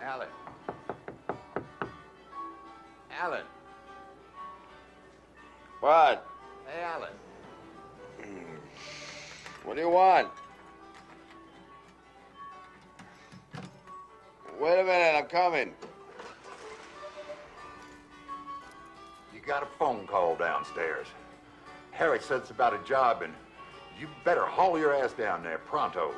Alan. Alan. What? Hey, Alan. What do you want? Wait a minute, I'm coming. You got a phone call downstairs. Harry said it's about a job, and you better haul your ass down there pronto.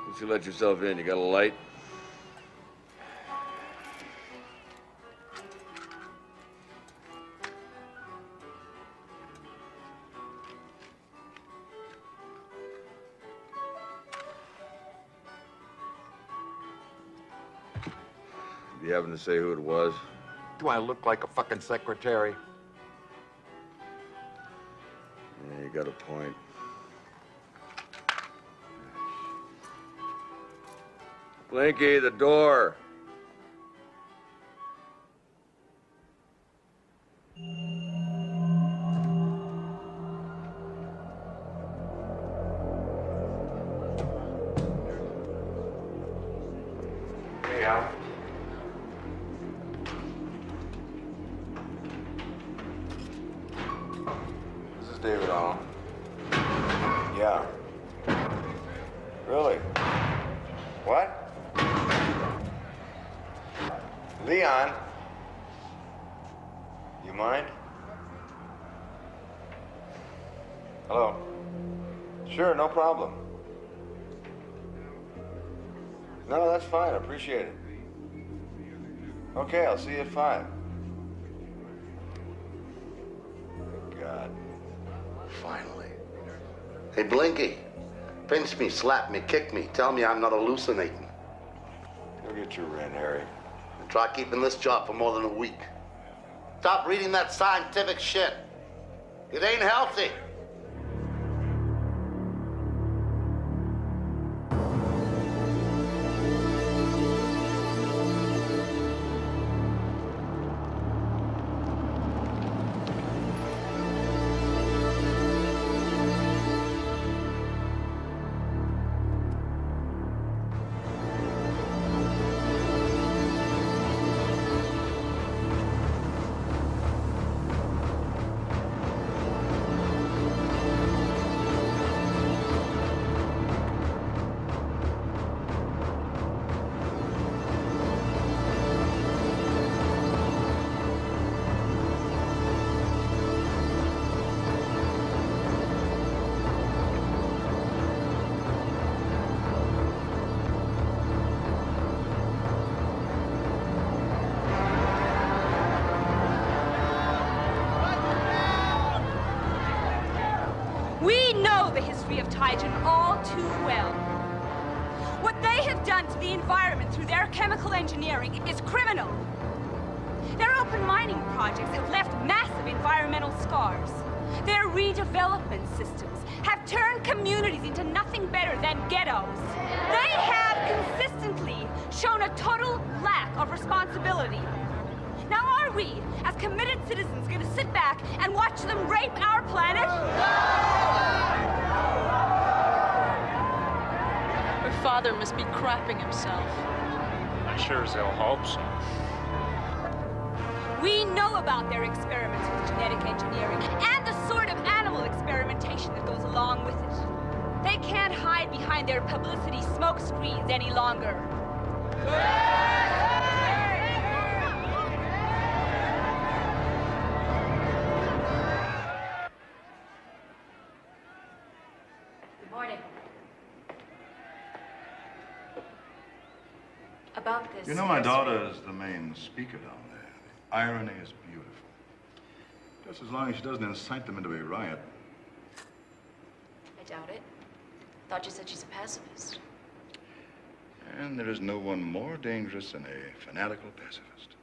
Once you let yourself in, you got a light? Do you happen to say who it was? Do I look like a fucking secretary? Yeah, you got a point. Blinky, the door. Hey, Al. This is David Allen. Yeah. Really? What? Leon? You mind? Hello? Sure, no problem. No, that's fine. I appreciate it. Okay, I'll see you at 5. God. Finally. Hey, Blinky, pinch me, slap me, kick me. Tell me I'm not hallucinating. Go get your rent, Harry. And try keeping this job for more than a week. Stop reading that scientific shit. It ain't healthy. We know the history of Titan all too well. What they have done to the environment through their chemical engineering is criminal. Their open mining projects have left massive environmental scars. Their redevelopment systems have turned communities into nothing better than ghettos. They have consistently shown a total lack of responsibility. Now are we, as committed citizens, going to sit back and watch them rape our planet? Her father must be crapping himself. I sure as hell hope so. We know about their experiments with genetic engineering and the sort of animal experimentation that goes along with it. They can't hide behind their publicity smoke screens any longer. Good morning. About this... You know, my daughter is the main speaker down there. The irony is beautiful. Just as long as she doesn't incite them into a riot. I doubt it. Thought you said she's a pacifist. And there is no one more dangerous than a fanatical pacifist.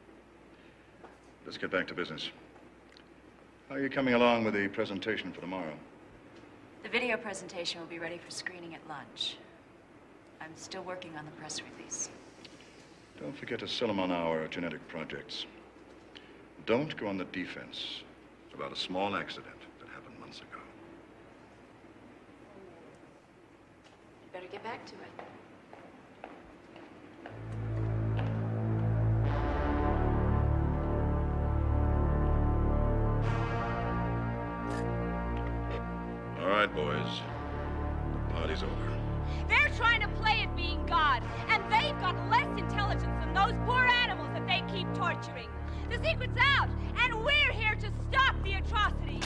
Let's get back to business. How are you coming along with the presentation for tomorrow? The video presentation will be ready for screening at lunch. I'm still working on the press release. Don't forget to sell them on our genetic projects. Don't go on the defense about a small accident that happened months ago. better get back to it. All right, boys. The party's over. They're trying to play at being God, and they've got less intelligence than those poor animals that they keep torturing. The secret's out, and we're here to stop the atrocities.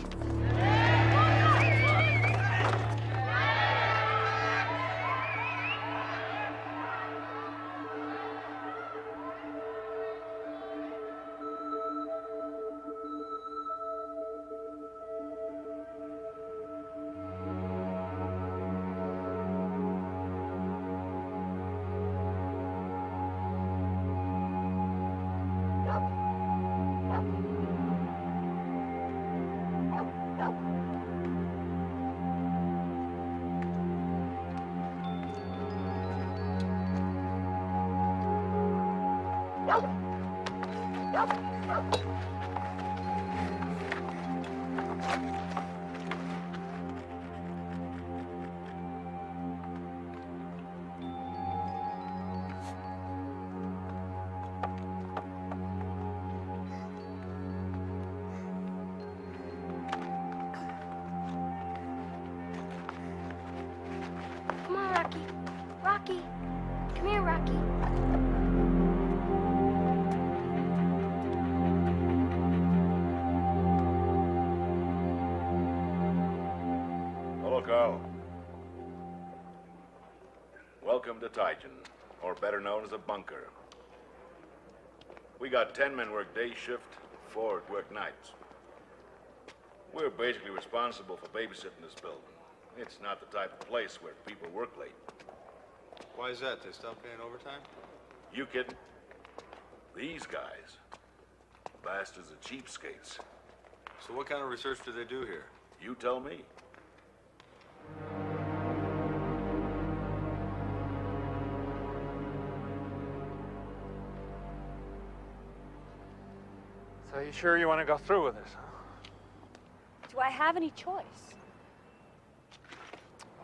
Come on, Rocky. Rocky. Come here, Rocky. Hello, Carl. Welcome to Titan, or better known as a bunker. We got 10 men work day shift, 4 work nights. We're basically responsible for babysitting this building. It's not the type of place where people work late. Why is that? They stop paying overtime? You kidding? These guys, bastards are cheapskates. So what kind of research do they do here? You tell me. So you sure you want to go through with this, huh? Do I have any choice?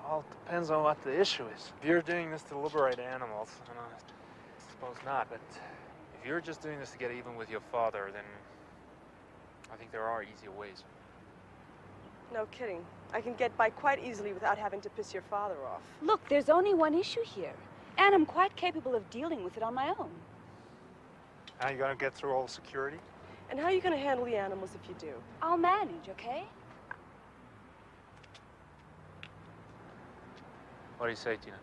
Well, it depends on what the issue is. If you're doing this to liberate animals, I suppose not. But if you're just doing this to get even with your father, then I think there are easier ways. No kidding. I can get by quite easily without having to piss your father off. Look, there's only one issue here, and I'm quite capable of dealing with it on my own. How you gonna get through all the security? And how are you going to handle the animals if you do? I'll manage, okay? What do you say, Tina?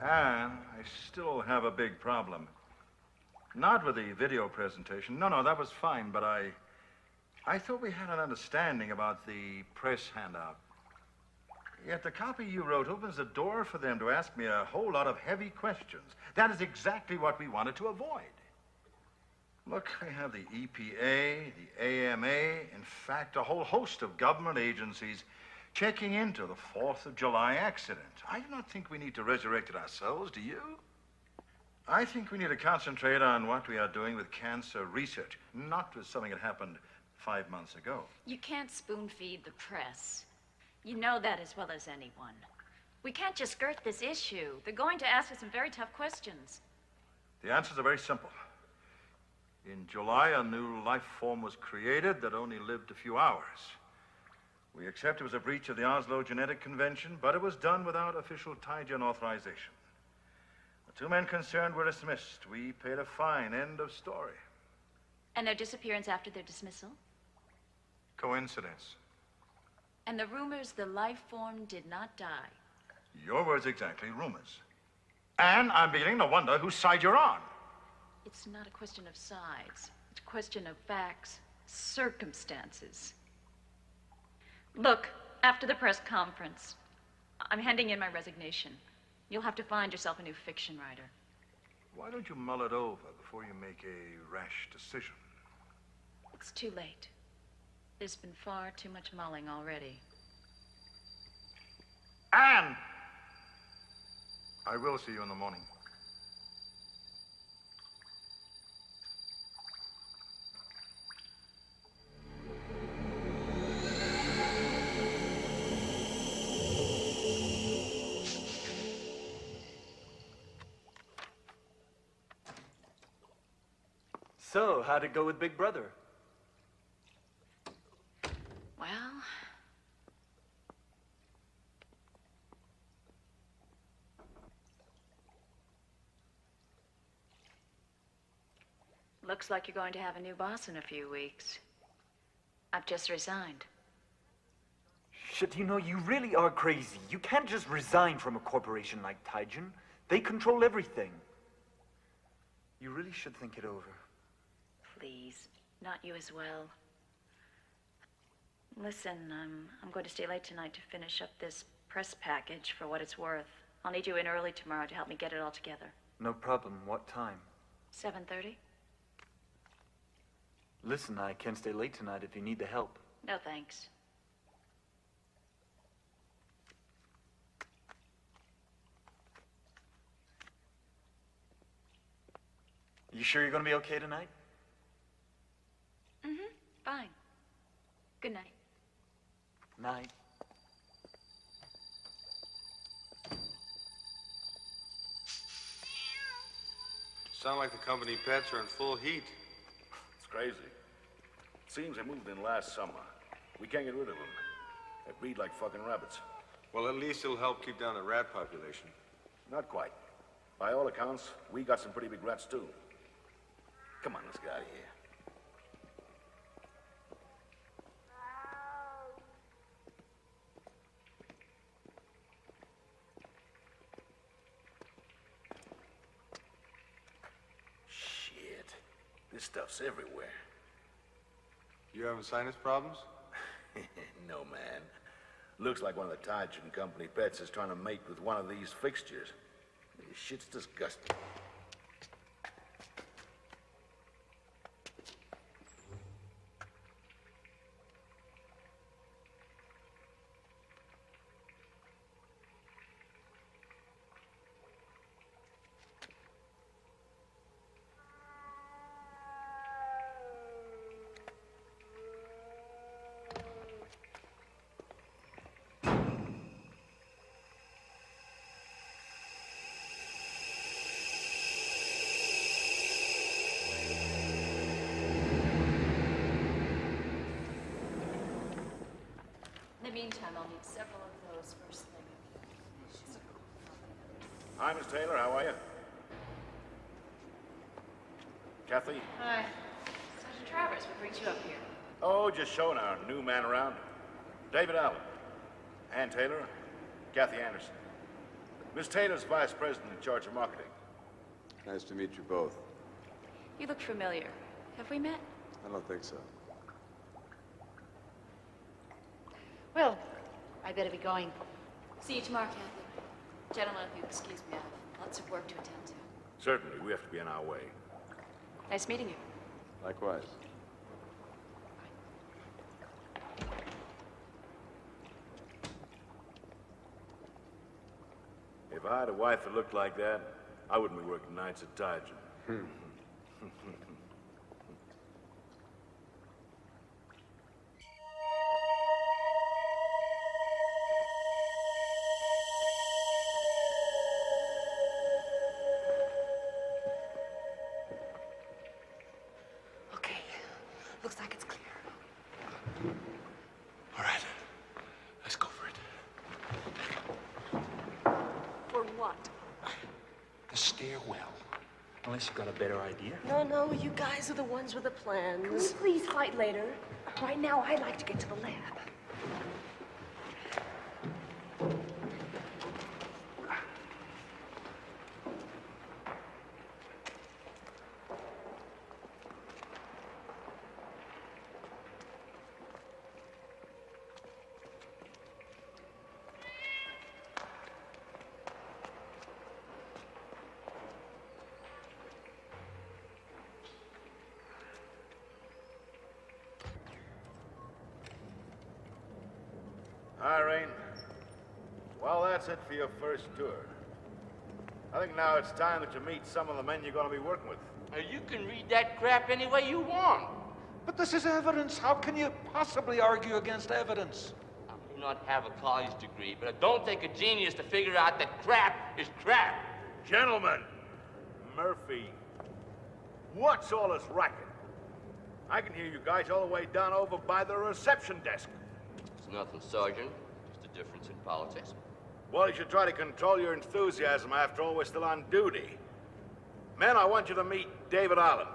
And I still have a big problem. Not with the video presentation. No, that was fine, but I thought we had an understanding about the press handout. Yet the copy you wrote opens the door for them to ask me a whole lot of heavy questions. That is exactly what we wanted to avoid. Look, we have the EPA, the AMA, in fact, a whole host of government agencies checking into the 4th of July accident. I do not think we need to resurrect it ourselves, do you? I think we need to concentrate on what we are doing with cancer research, not with something that happened 5 months ago. You can't spoon-feed the press. You know that as well as anyone. We can't just skirt this issue. They're going to ask us some very tough questions. The answers are very simple. In July, a new life form was created that only lived a few hours. We accept it was a breach of the Oslo Genetic Convention, but it was done without official Tygen authorization. The 2 men concerned were dismissed. We paid a fine. End of story. And their disappearance after their dismissal? Coincidence. And the rumors the life form did not die. Your words exactly, rumors. And I'm beginning to wonder whose side you're on. It's not a question of sides. It's a question of facts, circumstances. Look, after the press conference, I'm handing in my resignation. You'll have to find yourself a new fiction writer. Why don't you mull it over before you make a rash decision? It's too late. There's been far too much mulling already. Anne! I will see you in the morning. So, how'd it go with Big Brother? Well, looks like you're going to have a new boss in a few weeks. I've just resigned. Shit, you know, you really are crazy. You can't just resign from a corporation like Taijin. They control everything. You really should think it over. Please, not you as well. Listen, I'm going to stay late tonight to finish up this press package for what it's worth. I'll need you in early tomorrow to help me get it all together. No problem. What time? 7:30? Listen, I can stay late tonight if you need the help. No, thanks. You sure you're gonna be okay tonight? Mm-hmm. Fine. Good night. Night. Sound like the company pets are in full heat. It's crazy. Seems they moved in last summer. We can't get rid of them. They breed like fucking rabbits. Well, at least it'll help keep down the rat population. Not quite. By all accounts, we got some pretty big rats, too. Come on, let's get out of here. Shit. This stuff's everywhere. You having sinus problems? No, man. Looks like one of the Taijin company pets is trying to mate with one of these fixtures. This shit's disgusting. In the meantime, I'll need several of those first thing. Hi, Miss Taylor. How are you? Kathy? Hi. Sergeant Travers, what brings you up here? Oh, just showing our new man around. David Allen. Ann Taylor. Kathy Anderson. Miss Taylor's vice president in charge of marketing. Nice to meet you both. You look familiar. Have we met? I don't think so. Well, I better be going. See you tomorrow, Kathy. Gentlemen, if you excuse me, I have lots of work to attend to. Certainly, we have to be on our way. Nice meeting you. Likewise. If I had a wife that looked like that, I wouldn't be working nights at Taijin. Okay, looks like it's clear. All right, let's go for it. For what? The stairwell. Unless you got a better idea. No, you guys are the ones with the plans. Can we please fight later? Right now, I'd like to get to the lab. Hi, Rain. Well, that's it for your first tour. I think now it's time that you meet some of the men you're going to be working with. Now, you can read that crap any way you want. But this is evidence. How can you possibly argue against evidence? I may not have a college degree, but it don't take a genius to figure out that crap is crap. Gentlemen, Murphy, what's all this racket? I can hear you guys all the way down over by the reception desk. It's nothing, Sergeant. Just a difference in politics. Well, you should try to control your enthusiasm. After all, we're still on duty. Men, I want you to meet David Allen.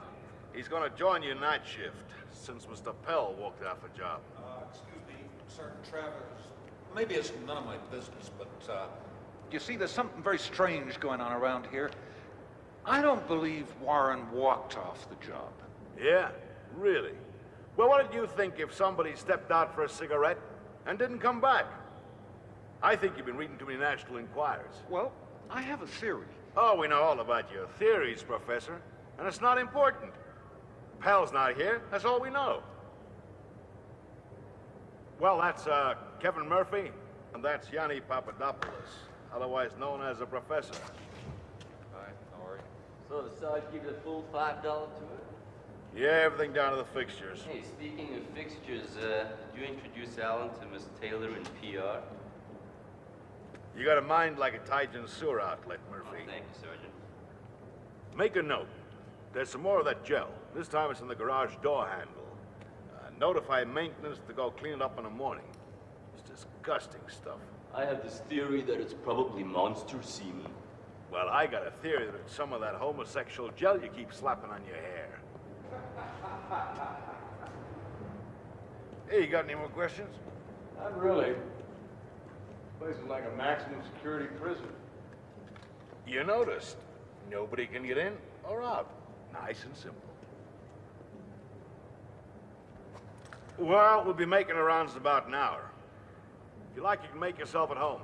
He's going to join you night shift, since Mr. Pell walked off the job. Excuse me, Sergeant Travers. Maybe it's none of my business, but, you see, there's something very strange going on around here. I don't believe Warren walked off the job. Yeah? Really? Well, what did you think if somebody stepped out for a cigarette and didn't come back? I think you've been reading too many National Enquirers. Well, I have a theory. Oh, we know all about your theories, Professor. And it's not important. Pal's not here. That's all we know. Well, that's Kevin Murphy, and that's Yanni Papadopoulos, otherwise known as the Professor. Hi, how are you? So the Sarge give you the full $5 to it? Yeah, everything down to the fixtures. Hey, speaking of fixtures, did you introduce Alan to Miss Taylor in PR? You got a mind like a Tijan sewer outlet, Murphy. Oh, thank you, Sergeant. Make a note. There's some more of that gel. This time it's in the garage door handle. Notify maintenance to go clean it up in the morning. It's disgusting stuff. I have this theory that it's probably monster semen. Well, I got a theory that it's some of that homosexual gel you keep slapping on your hair. Hey, you got any more questions? Not really. Place is like a maximum security prison. You noticed. Nobody can get in or out. Nice and simple. Well, we'll be making the rounds in about an hour. If you like, you can make yourself at home.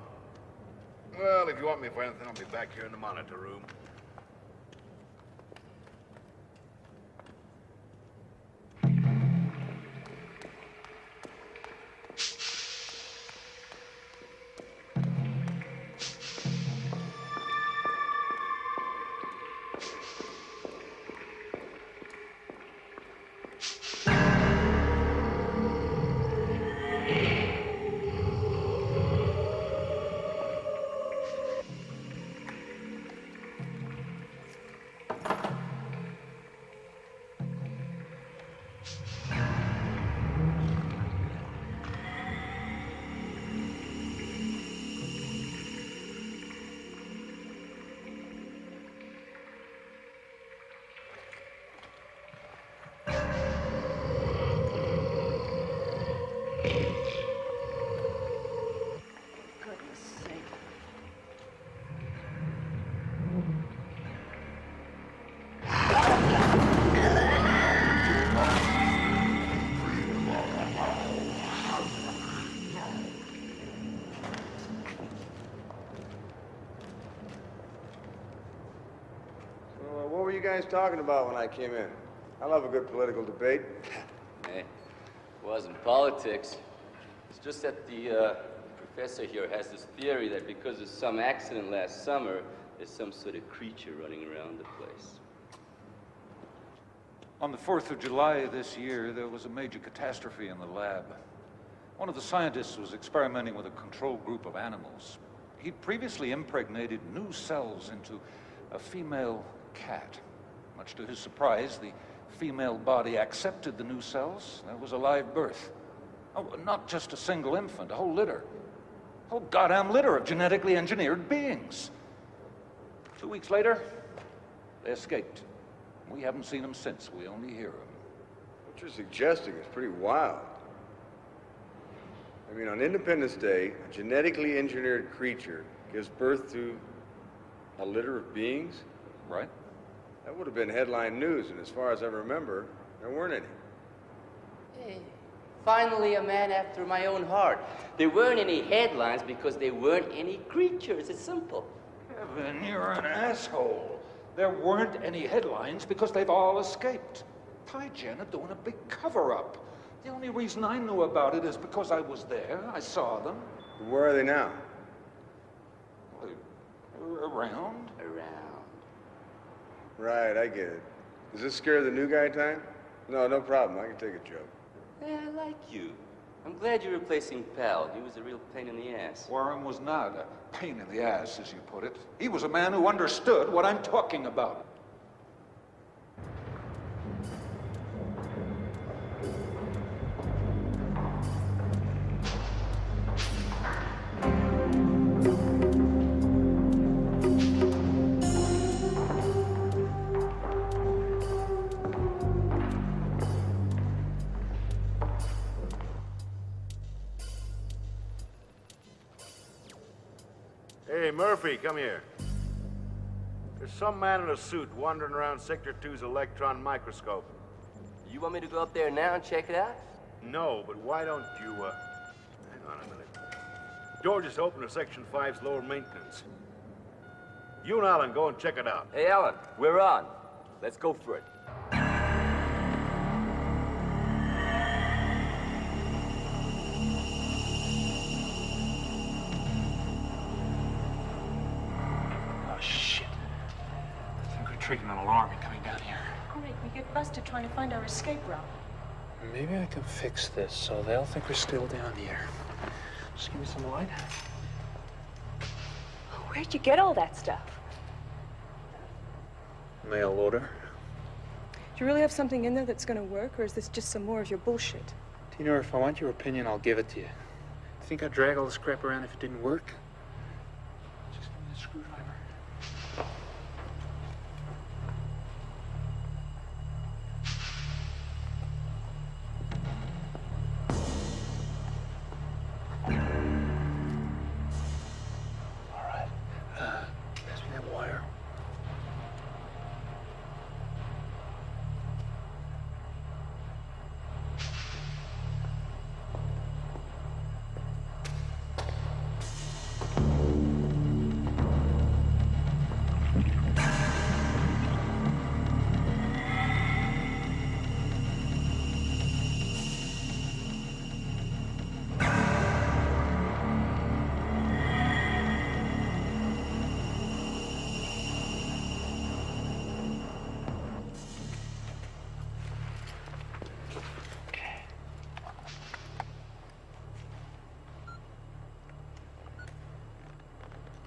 Well, if you want me for anything, I'll be back here in the monitor room. What were you guys talking about when I came in? I love a good political debate. Hey, it wasn't politics. It's just that the professor here has this theory that because of some accident last summer, there's some sort of creature running around the place. On the 4th of July this year, there was a major catastrophe in the lab. One of the scientists was experimenting with a control group of animals. He'd previously impregnated new cells into a female cat. Much to his surprise, the female body accepted the new cells. There was a live birth. Oh, not just a single infant, a whole litter. A whole goddamn litter of genetically engineered beings. 2 weeks later, they escaped. We haven't seen them since. We only hear them. What you're suggesting is pretty wild. I mean, on Independence Day, a genetically engineered creature gives birth to a litter of beings? Right. That would have been headline news, and as far as I remember, there weren't any. Hey, finally a man after my own heart. There weren't any headlines because there weren't any creatures. It's simple. Kevin, you're an asshole. There weren't any headlines because they've all escaped. Ty-Gen are doing a big cover-up. The only reason I knew about it is because I was there. I saw them. Where are they now? Around? Around. Right, I get it. Does this scare the new guy time? No, no problem. I can take a joke. Hey, I like you. I'm glad you're replacing Pal. He was a real pain in the ass. Warren was not a pain in the ass, as you put it. He was a man who understood what I'm talking about. Hey, Murphy, come here. There's some man in a suit wandering around Sector 2's electron microscope. You want me to go up there now and check it out? No, but why don't you, hang on a minute. Door just opened to Section 5's lower maintenance. You and Alan go and check it out. Hey, Alan, we're on. Let's go for it. Oh, shit. I think we're triggering an alarm and coming down here. Great, we get busted trying to find our escape route. Maybe I can fix this so they'll think we're still down here. Just give me some light. Where'd you get all that stuff? Mail order. Do you really have something in there that's going to work, or is this just some more of your bullshit? Tina, if I want your opinion, I'll give it to you. Think I'd drag all this crap around if it didn't work? Just give me the screwdriver. All right. Pass me that wire.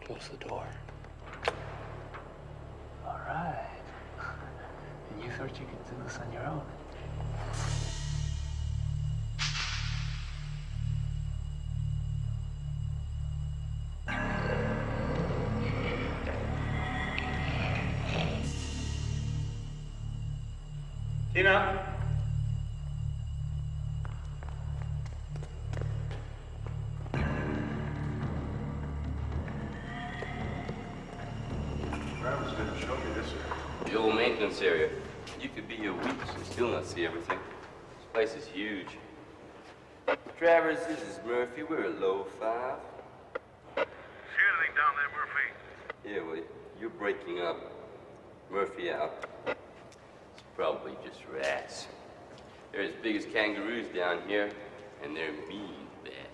Close the door. All right. And you thought you could do this on your own? Tina? Travis didn't show me this area. The old maintenance area. You could be here weeks and still not see everything. This place is huge. Travers, this is Murphy. We're at low 5. See anything down there, Murphy? Yeah, well, you're breaking up. Murphy out. It's probably just rats. They're as big as kangaroos down here, and they're mean bastards.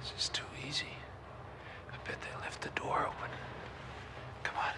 This is too easy. I bet they left the door open. Come on.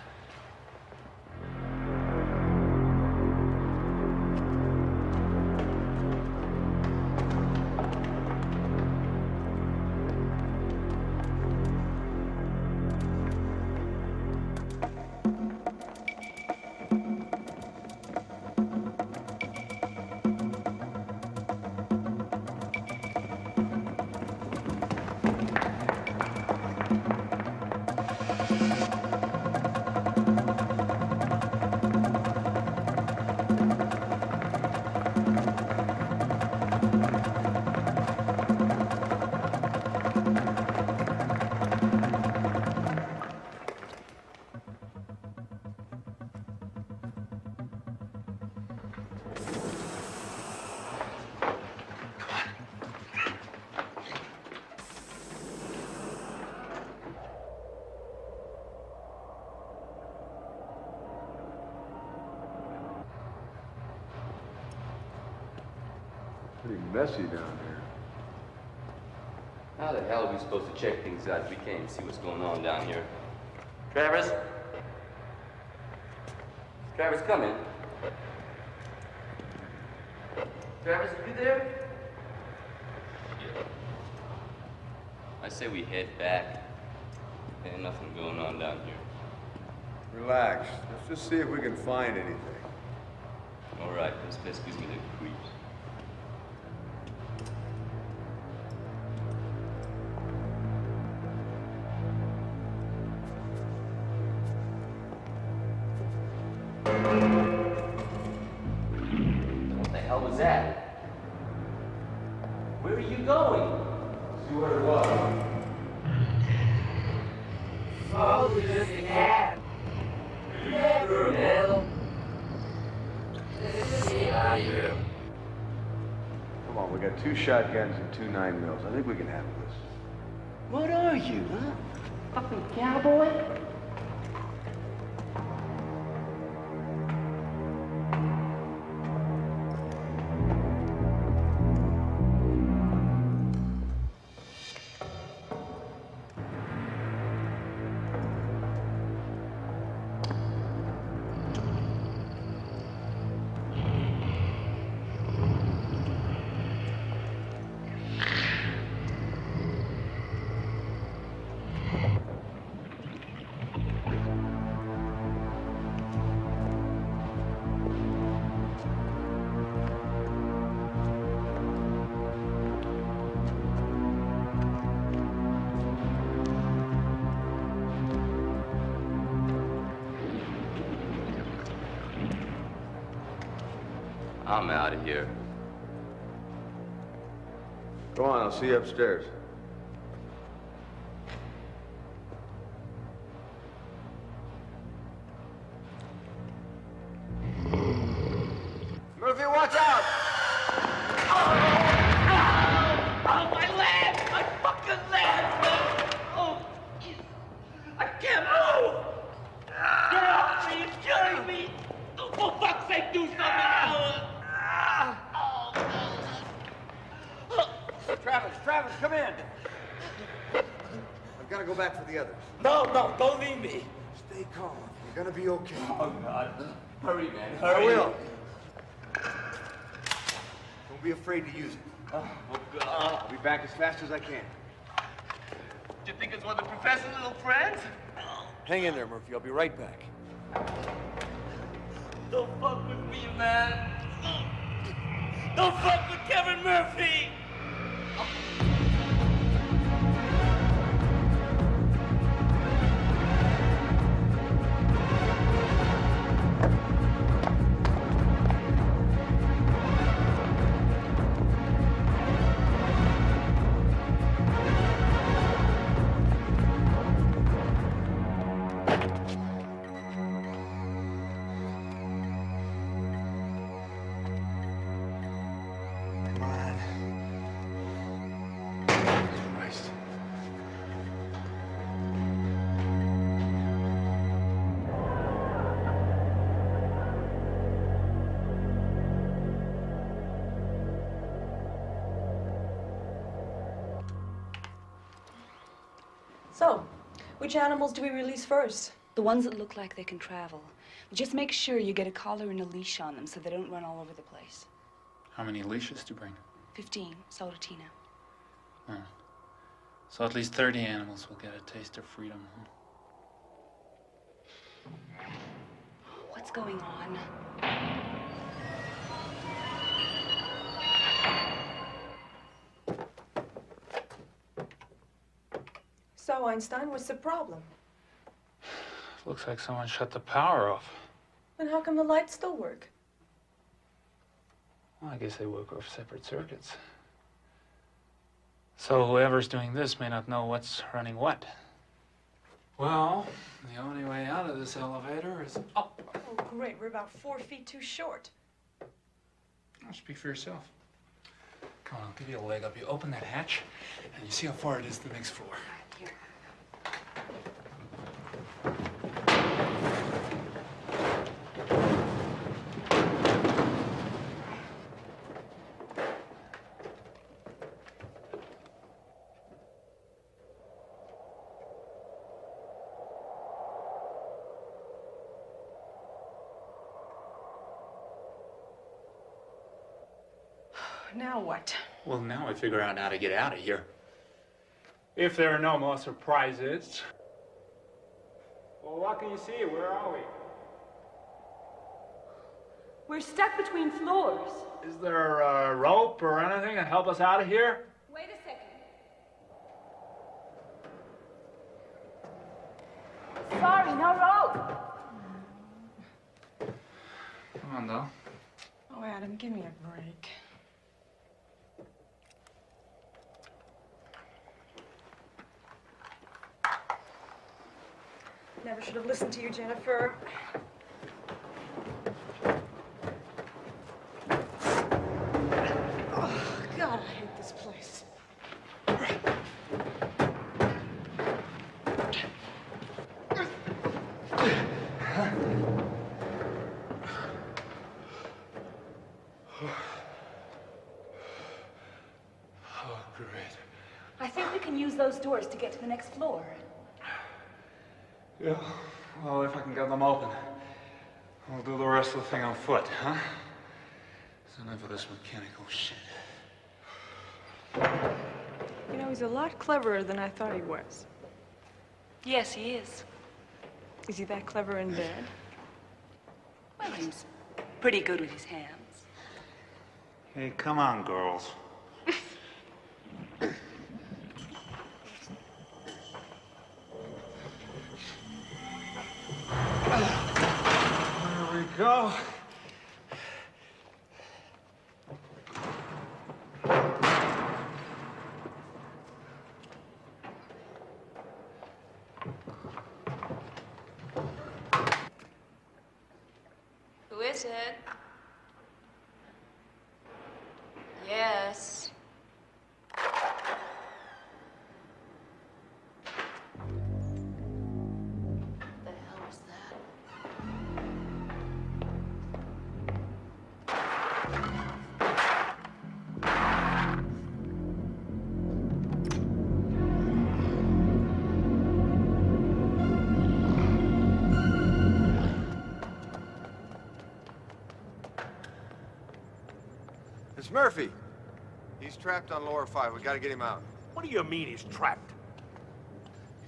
Pretty messy down here. How the hell are we supposed to check things out if we can't even see what's going on down here? Travis? Travis, come in. Travis, are you there? I say we head back. Ain't nothing going on down here. Relax. Let's just see if we can find anything. All right, this place gives me the creeps. What the hell was that? Where are you going? See what it was. Oh, just a cat. Never hell. Get out of here. Come on, we got 2 shotguns and 2 9mm. I think we can handle this. What are you, huh? Fucking cowboy? I'm out of here. Go on, I'll see you upstairs. Murphy, watch out! Oh, my leg! My fucking leg! Oh, I can't move! Get off me! It's killing me! Oh, for fuck's sake, do something! Travis, come in. I've got to go back for the others. No, don't leave me. Stay calm. You're gonna be okay. Oh, God. Hurry, man, I hurry. will. Don't be afraid to use it. Oh, God. I'll be back as fast as I can. Do you think it's one of the professor's little friends? Hang in there, Murphy. I'll be right back. Don't fuck with me, man. Don't fuck with Kevin Murphy! So, which animals do we release first? The ones that look like they can travel. Just make sure you get a collar and a leash on them so they don't run all over the place. How many leashes to bring? 15, so to Tina. Oh. So at least 30 animals will get a taste of freedom, huh? What's going on? So, Einstein, what's the problem? Looks like someone shut the power off. Then how come the lights still work? Well, I guess they work off separate circuits. So whoever's doing this may not know what's running what. Well, the only way out of this elevator is up. Oh, great. We're about 4 feet too short. Oh, speak for yourself. Come on, I'll give you a leg up. You open that hatch, and you see how far it is to the next floor. Here. Now what? Well, now I figure out how to get out of here. If there are no more surprises. Well, what can you see? Where are we? We're stuck between floors. Is there a rope or anything to help us out of here? Wait a second. Sorry, no rope. Come on, though. Oh, Adam, give me a break. Never should have listened to you, Jennifer. Oh, God, I hate this place. Oh, great. I think we can use those doors to get to the next floor. Yeah, well, if I can get them open, I'll do the rest of the thing on foot, huh? It's enough of this mechanical shit. You know, he's a lot cleverer than I thought he was. Yes, he is. Is he that clever in bed? Well, he's pretty good with his hands. Hey, come on, girls. There we go. Who is it? Yes. The hell was that? It's Murphy. He's trapped on lower 5. We gotta get him out. What do you mean he's trapped?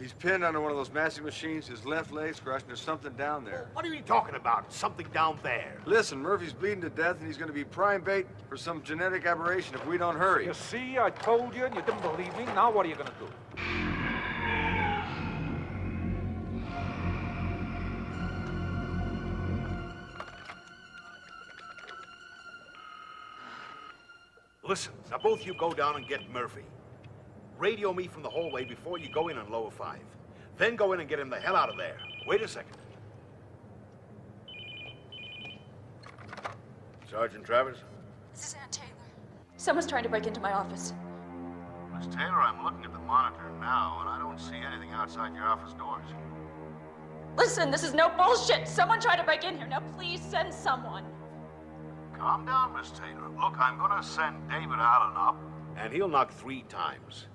He's pinned under one of those massive machines. His left leg's crushed, and there's something down there. What are you talking about? Something down there. Listen, Murphy's bleeding to death, and he's gonna be prime bait for some genetic aberration if we don't hurry. You see, I told you and you didn't believe me. Now what are you gonna do? Listen, now both you go down and get Murphy. Radio me from the hallway before you go in on lower 5. Then go in and get him the hell out of there. Wait a second. Sergeant Travers? This is Aunt Taylor. Someone's trying to break into my office. Miss Taylor, I'm looking at the monitor now, and I don't see anything outside your office doors. Listen, this is no bullshit. Someone tried to break in here. Now please send someone. Calm down, Miss Taylor. Look, I'm gonna send David Allen up, and he'll knock 3 times.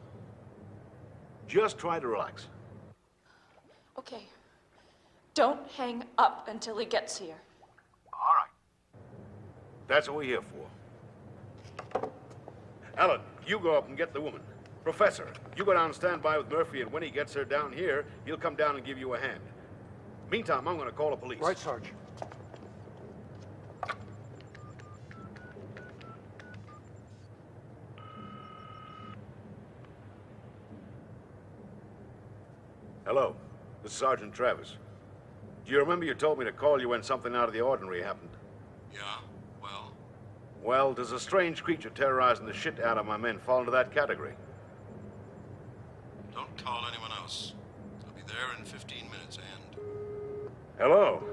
Just try to relax. Okay. Don't hang up until he gets here. All right. That's what we're here for. Allen, you go up and get the woman. Professor, you go down and stand by with Murphy, and when he gets her down here, he'll come down and give you a hand. Meantime, I'm gonna call the police. Right, Sarge. Hello, this is Sergeant Travers. Do you remember you told me to call you when something out of the ordinary happened? Yeah, well? Well, does a strange creature terrorizing the shit out of my men fall into that category? Don't call anyone else. I'll be there in 15 minutes, and... Hello?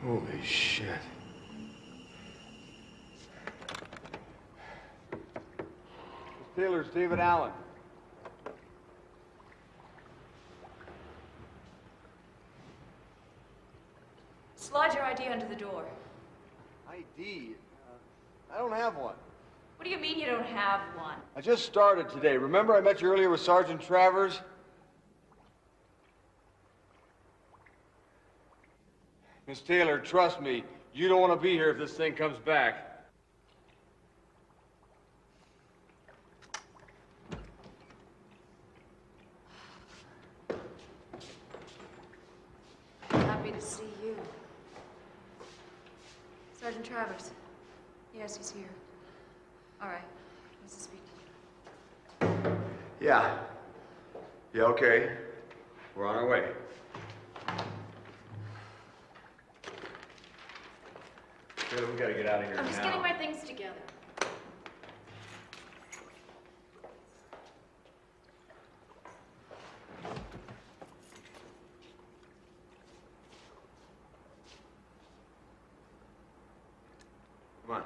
Holy shit. Miss Taylor's David Allen. Slide your ID under the door. ID? I don't have one. What do you mean you don't have one? I just started today. Remember I met you earlier with Sergeant Travers? Miss Taylor, trust me, you don't want to be here if this thing comes back. Happy to see you. Sergeant Travers. Yes, he's here. All right. Nice to speak to you. Yeah. Yeah, okay. We're on our way. Taylor, we gotta get out of here now. I'm just getting my things together. Come on.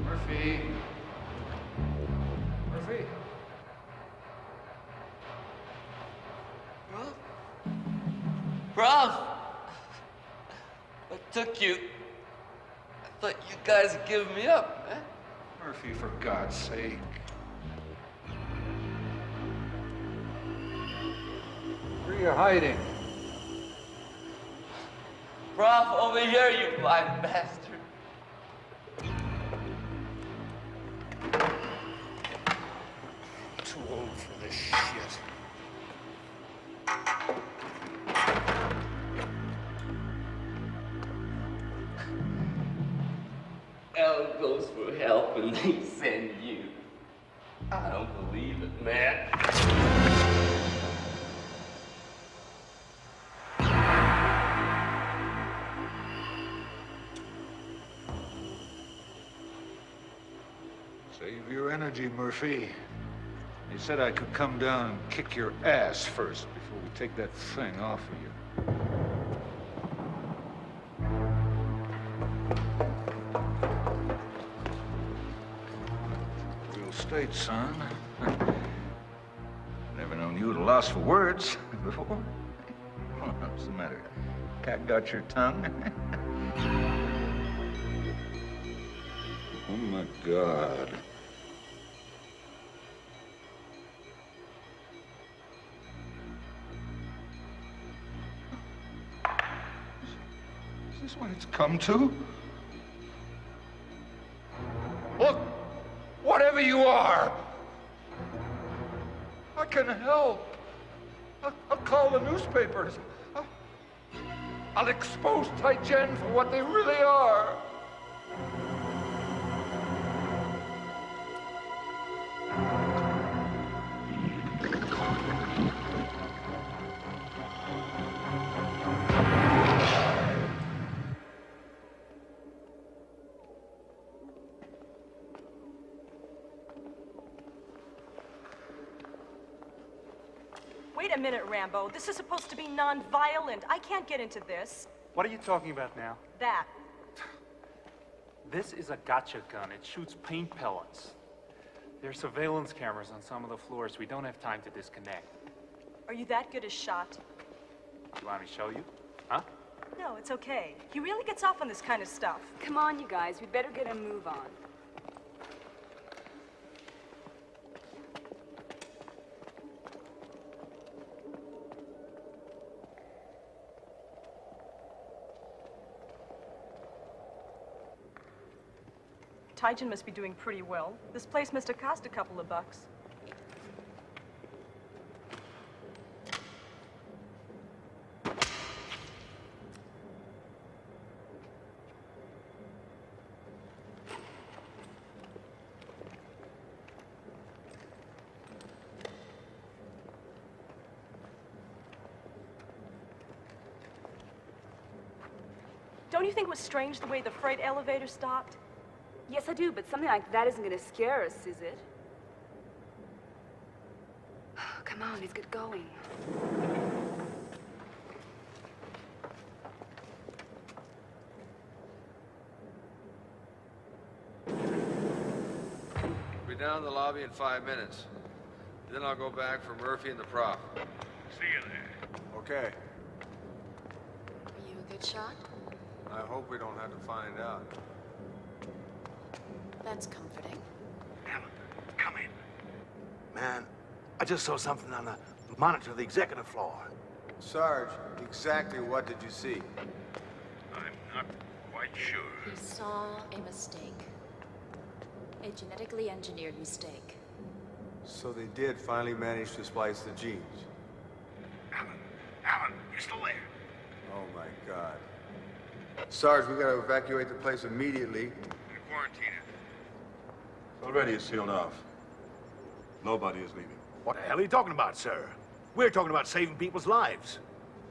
Murphy. Murphy. Prof! What took you? I thought you guys had given me up, man. Murphy, for God's sake. Where are you hiding? Prof, over here, you blind bastard. Too old for this shit. L goes for help and they send you. I don't believe it, man. Save your energy, Murphy. They said I could come down and kick your ass first before we take that thing off of you. Real estate, son. Never known you at a loss for words before. What's the matter? Cat got your tongue? Oh, my God. Is this what it's come to? Look, whatever you are, I can help. I'll call the newspapers. I'll expose Taijen for what they really are. Wait a minute, Rambo. This is supposed to be non-violent. I can't get into this. What are you talking about now? That. This is a gotcha gun. It shoots paint pellets. There's surveillance cameras on some of the floors. We don't have time to disconnect. Are you that good a shot? You want me to show you? Huh? No, it's okay. He really gets off on this kind of stuff. Come on, you guys. We'd better get a move on. Taijen must be doing pretty well. This place must have cost a couple of bucks. Don't you think it was strange the way the freight elevator stopped? Yes, I do, but something like that isn't going to scare us, is it? Come on, let's get going. Be down in the lobby in 5 minutes. Then I'll go back for Murphy and the prof. See you there. Okay. Are you a good shot? I hope we don't have to find out. That's comforting. Alan, come in. Man, I just saw something on the monitor of the executive floor. Sarge, exactly what did you see? I'm not quite sure. He saw a mistake. A genetically engineered mistake. So they did finally manage to splice the genes. Alan, you still there? Oh my God. Sarge, we gotta evacuate the place immediately. And quarantine it. It's already sealed off. Nobody is leaving. What the hell are you talking about, sir? We're talking about saving people's lives.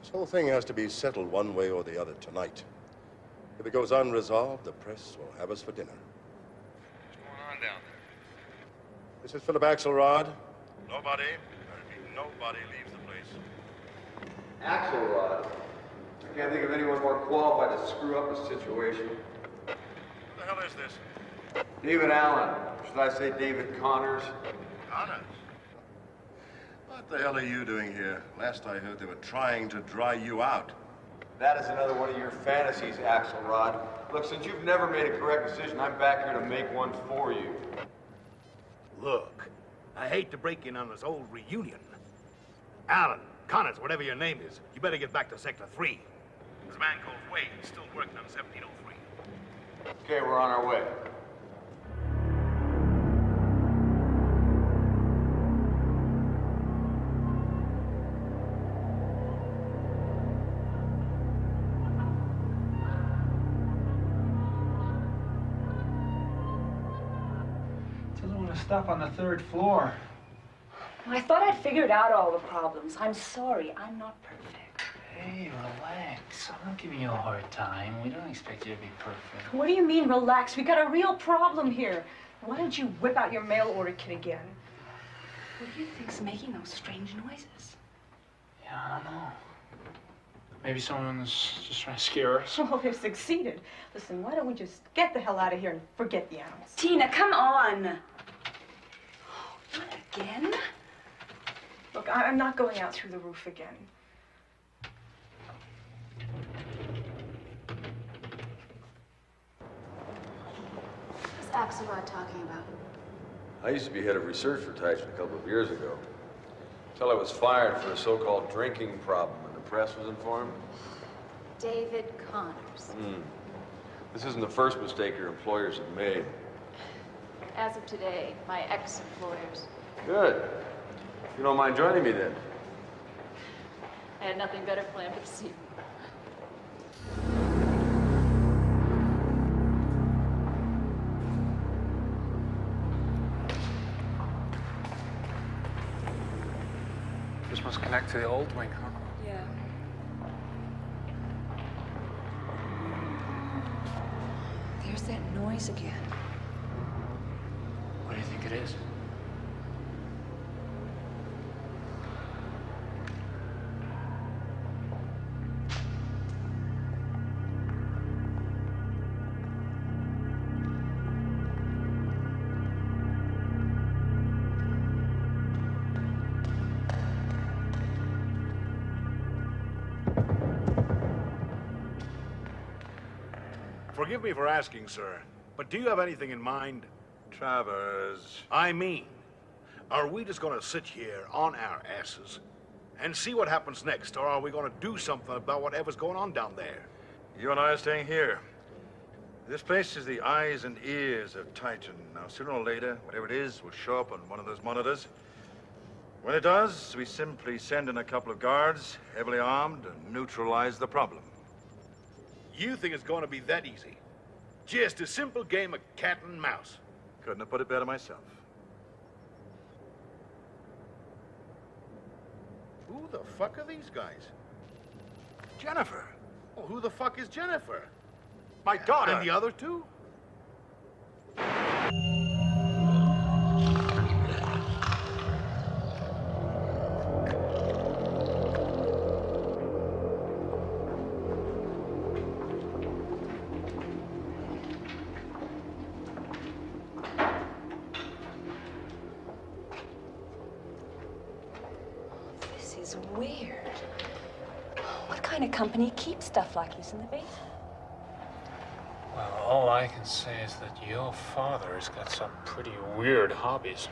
This whole thing has to be settled one way or the other tonight. If it goes unresolved, the press will have us for dinner. What's going on down there? This is Philip Axelrod. Nobody, I repeat, nobody leaves the place. Axelrod. I can't think of anyone more qualified to screw up a situation. Who the hell is this? David Allen. Should I say David Connors? Connors? What the hell are you doing here? Last I heard, they were trying to dry you out. That is another one of your fantasies, Axelrod. Look, since you've never made a correct decision, I'm back here to make one for you. Look, I hate to break in on this old reunion. Alan, Connors, whatever your name is, you better get back to Sector 3. This man called Wade is still working on 1703. Okay, we're on our way. Stop on the 3rd floor. I thought I'd figured out all the problems. I'm sorry, I'm not perfect. Hey, relax. I'm not giving you a hard time. We don't expect you to be perfect. What do you mean, relax? We got a real problem here. Why don't you whip out your mail order kit again? What do you think's making those strange noises? Yeah, I don't know. Maybe someone's just trying to scare us. Well, they've succeeded. Listen, why don't we just get the hell out of here and forget the animals? Tina, come on. Not again? Look, I'm not going out through the roof again. What's Axelrod talking about? I used to be head of research for Tyson a couple of years ago. Until I was fired for a so-called drinking problem and the press was informed. David Connors. This isn't the first mistake your employers have made. As of today, my ex-employers. Good. If you don't mind joining me then. I had nothing better planned for this evening. This must connect to the old wing, huh? Yeah. There's that noise again. What do you think it is? Forgive me for asking, sir, but do you have anything in mind? Travers. I mean, are we just gonna sit here on our asses and see what happens next, or are we gonna do something about whatever's going on down there? You and I are staying here. This place is the eyes and ears of Titan. Now, sooner or later, whatever it is will show up on one of those monitors. When it does, we simply send in a couple of guards, heavily armed, and neutralize the problem. You think it's gonna be that easy? Just a simple game of cat and mouse. Couldn't have put it better myself. Who the fuck are these guys? Jennifer. Well, who the fuck is Jennifer? My daughter. And the other two? This is weird. What kind of company keeps stuff like this in the basement? Well, all I can say is that your father has got some pretty weird hobbies.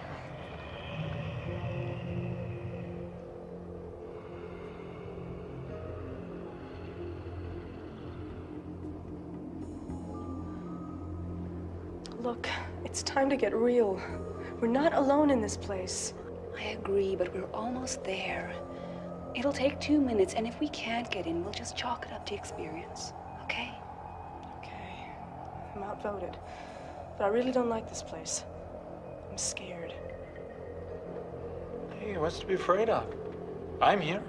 Look, it's time to get real. We're not alone in this place. I agree, but we're almost there. It'll take 2 minutes, and if we can't get in, we'll just chalk it up to experience, okay? Okay, I'm outvoted. But I really don't like this place. I'm scared. Hey, what's to be afraid of? I'm here.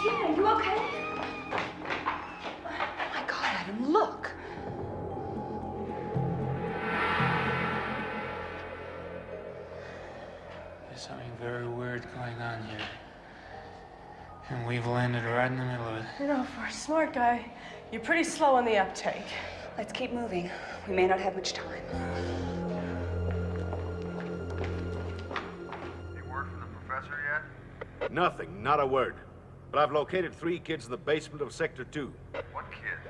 Tina, you okay? Oh my God, Adam, look. There's something very weird going on here. And we've landed right in the middle of it. You know, for a smart guy, you're pretty slow on the uptake. Let's keep moving. We may not have much time. Any word from the professor yet? Nothing, not a word. But I've located 3 kids in the basement of Sector 2. What kids?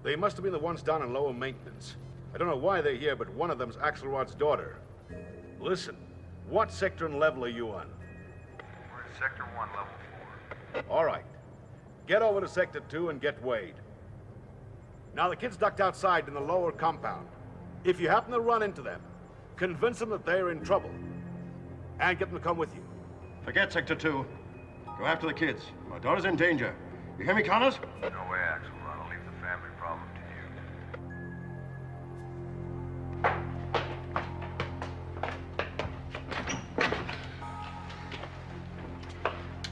They must have been the ones down in lower maintenance. I don't know why they're here, but one of them's Axelrod's daughter. Listen, what sector and level are you on? We're in Sector 1, Level 4. All right. Get over to Sector 2 and get Wade. Now, the kids ducked outside in the lower compound. If you happen to run into them, convince them that they're in trouble. And get them to come with you. Forget Sector 2. Go after the kids. My daughter's in danger. You hear me, Connors? No way, Axelrod. I'll leave the family problem to you.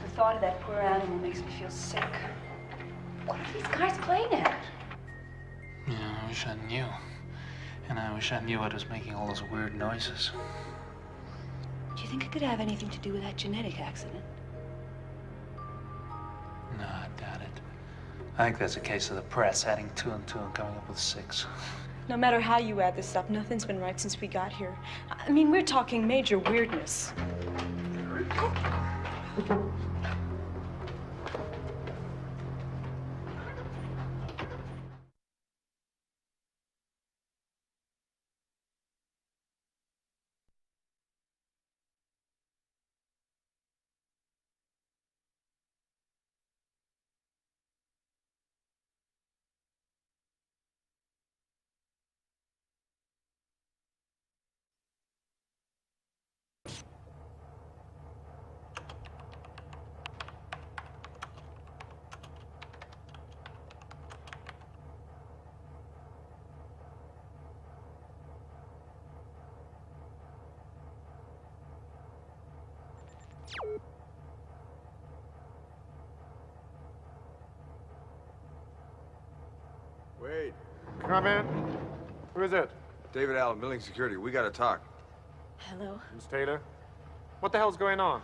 The thought of that poor animal makes me feel sick. What are these guys playing at? Yeah, I wish I knew. And I wish I knew what was making all those weird noises. Do you think it could have anything to do with that genetic accident? No, I doubt it. I think that's a case of the press adding 2 and 2 and coming up with 6. No matter how you add this up, nothing's been right since we got here. I mean, we're talking major weirdness. Wade. Come in. Who is it? David Allen, Building Security. We gotta talk. Hello? Miss Taylor. What the hell's going on?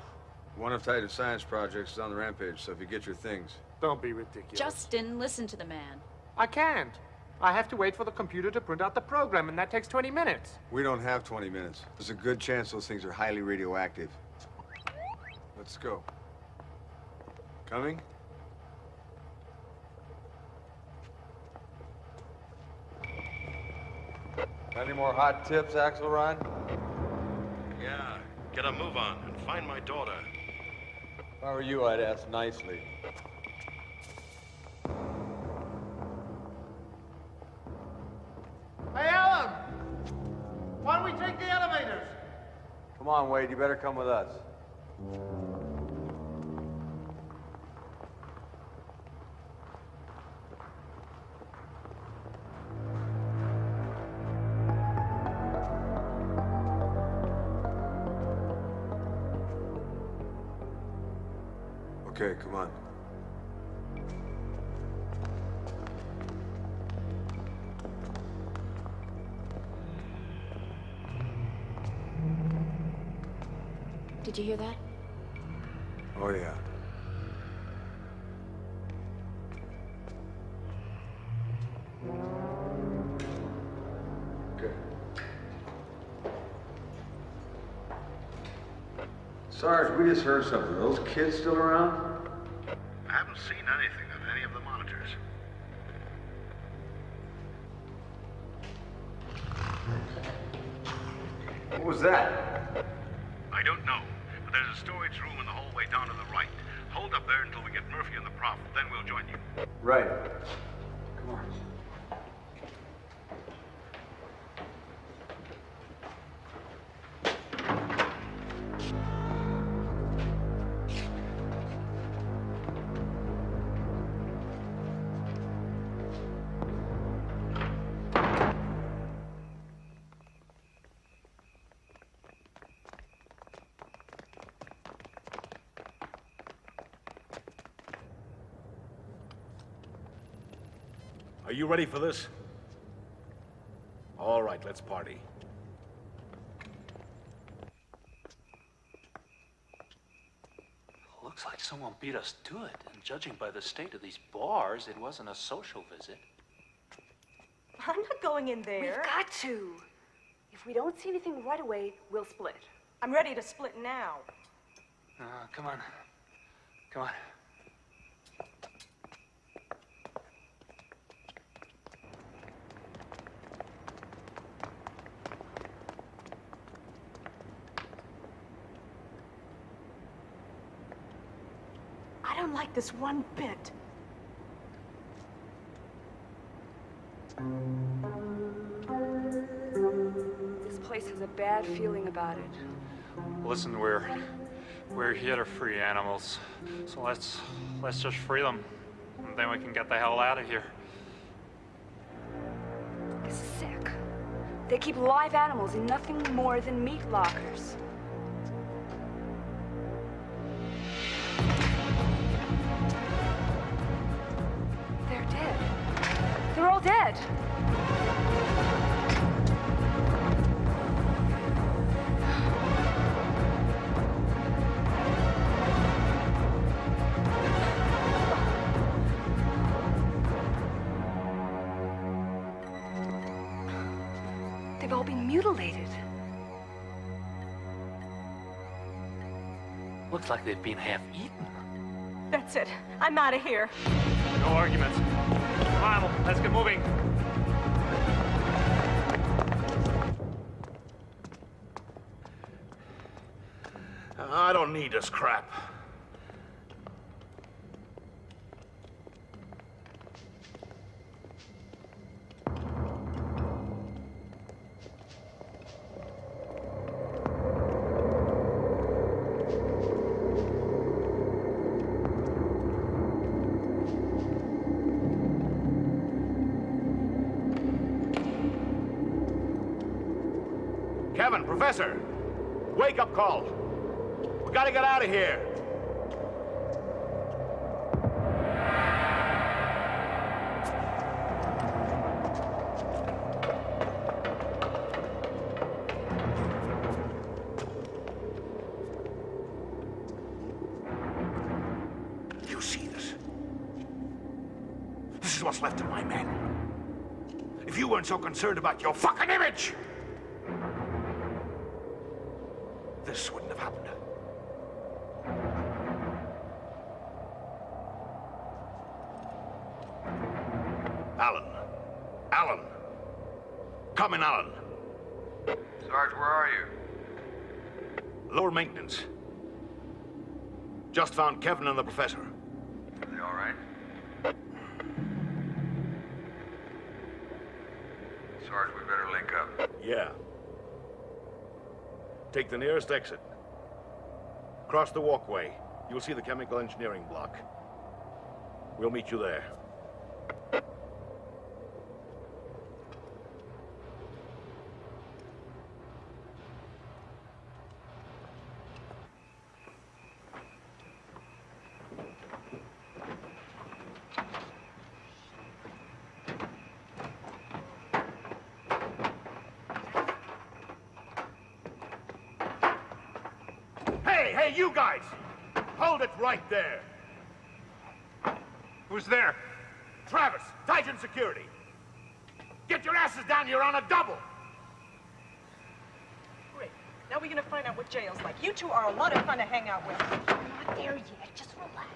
One of Titan's science projects is on the rampage, so if you get your things. Don't be ridiculous. Justin, listen to the man. I can't. I have to wait for the computer to print out the program, and that takes 20 minutes. We don't have 20 minutes. There's a good chance those things are highly radioactive. Let's go. Coming? Got any more hot tips, Axelrod? Yeah, get a move on and find my daughter. If I were you, I'd ask nicely. Hey, Alan! Why don't we take the elevators? Come on, Wade, you better come with us. Okay, come on. Did you hear that? Oh, yeah. Okay. Sarge, we just heard something. Are those kids still around? I haven't seen anything of any of the monitors. What was that? I don't know, but there's a storage room in the hallway down to the right. Hold up there until we get Murphy and the Prof, then we'll join you. Right. Come on. Are you ready for this? All right, let's party. Looks like someone beat us to it, and judging by the state of these bars, it wasn't a social visit. I'm not going in there. We've got to. If we don't see anything right away, we'll split. I'm ready to split now. Come on. Come on. I don't like this one bit. This place has a bad feeling about it. Listen, we're here to free animals, so let's just free them, and then we can get the hell out of here. This is sick. They keep live animals in nothing more than meat lockers. They're dead. They're all dead. They've all been mutilated. Looks like they've been half-eaten. That's it. I'm out of here. No arguments. Come on, let's get moving. I don't need this crap. Kevin, Professor! Wake-up call! We gotta get out of here! You see this? This is what's left of my men. If you weren't so concerned about your fucking image, this wouldn't have happened. Alan. Alan. Come in, Alan. Sarge, where are you? Lower maintenance. Just found Kevin and the professor. Are they all right? Sarge, we better link up. Yeah. Take the nearest exit. Cross the walkway. You'll see the chemical engineering block. We'll meet you there. Hey, you guys! Hold it right there. Who's there? Travis, Titan Security. Get your asses down here on a double. Great. Now we're gonna find out what jail's like. You two are a lot of fun to hang out with. I'm not there yet. Just relax.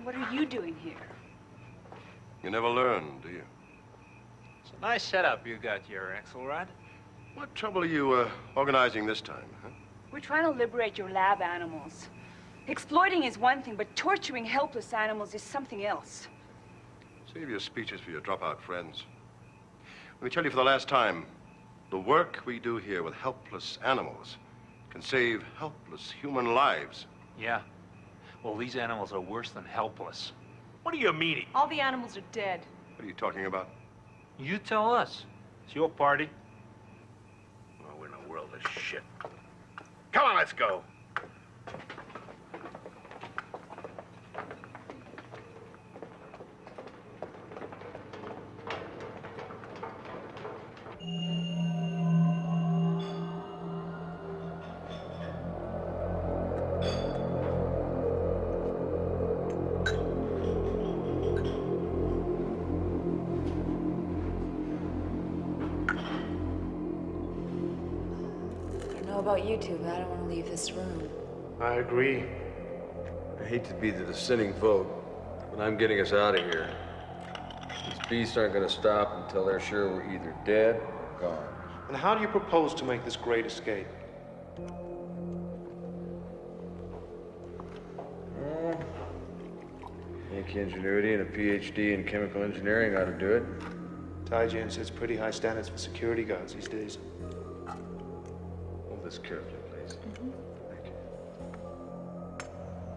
What are you doing here? You never learn, do you? It's a nice setup you got here, Axelrod. What trouble are you organizing this time, huh? We're trying to liberate your lab animals. Exploiting is one thing, but torturing helpless animals is something else. Save your speeches for your dropout friends. Let me tell you for the last time, the work we do here with helpless animals can save helpless human lives. Yeah. Well, these animals are worse than helpless. What do you mean? All the animals are dead. What are you talking about? You tell us. It's your party. Oh, we're in a world of shit. Come on, let's go. I don't know about you two, but I don't want to leave this room. I agree. I hate to be the dissenting vote, but I'm getting us out of here. These beasts aren't going to stop until they're sure we're either dead or gone. And how do you propose to make this great escape? Yankee ingenuity and a PhD in chemical engineering ought to do it. Taijin sets pretty high standards for security guards these days. Hold this carefully, please.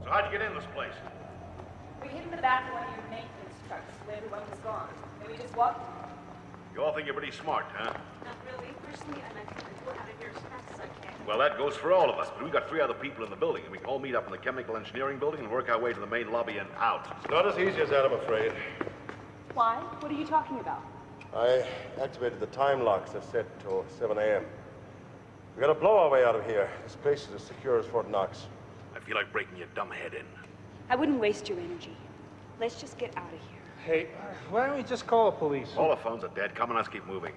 So how'd you get in this place? We hid in the back of one of your maintenance trucks when everyone was gone. And we just walked. You all think you're pretty smart, huh? Not really. Personally, I like to get out of here as fast as I can. Well, that goes for all of us, but we've got 3 other people in the building, and we can all meet up in the chemical engineering building and work our way to the main lobby and out. It's not as easy as that, I'm afraid. Why? What are you talking about? I activated the time locks that set till 7 a.m. We gotta blow our way out of here. This place is as secure as Fort Knox. I feel like breaking your dumb head in. I wouldn't waste your energy. Let's just get out of here. Hey, why don't we just call the police? All the phones are dead. Come on, let's keep moving.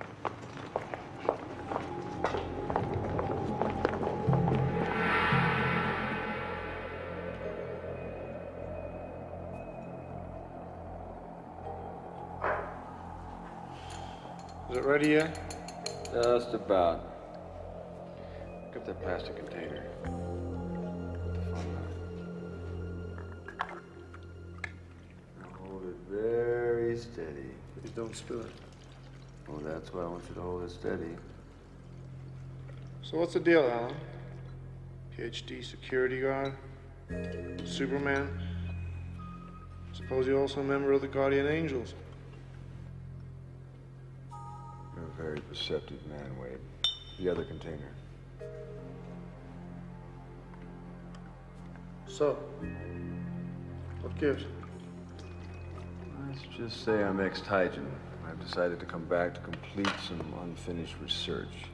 Is it ready yet? Just about. Pick up that plastic container. Put the phone on. Now hold it very steady. Please don't spill it. Oh, that's why I want you to hold it steady. So what's the deal, Alan? PhD security guard? Superman? Suppose you're also a member of the Guardian Angels. You're a very perceptive man, Wade. The other container. So, what gives? Let's just say I'm ex-Tygen. I've decided to come back to complete some unfinished research.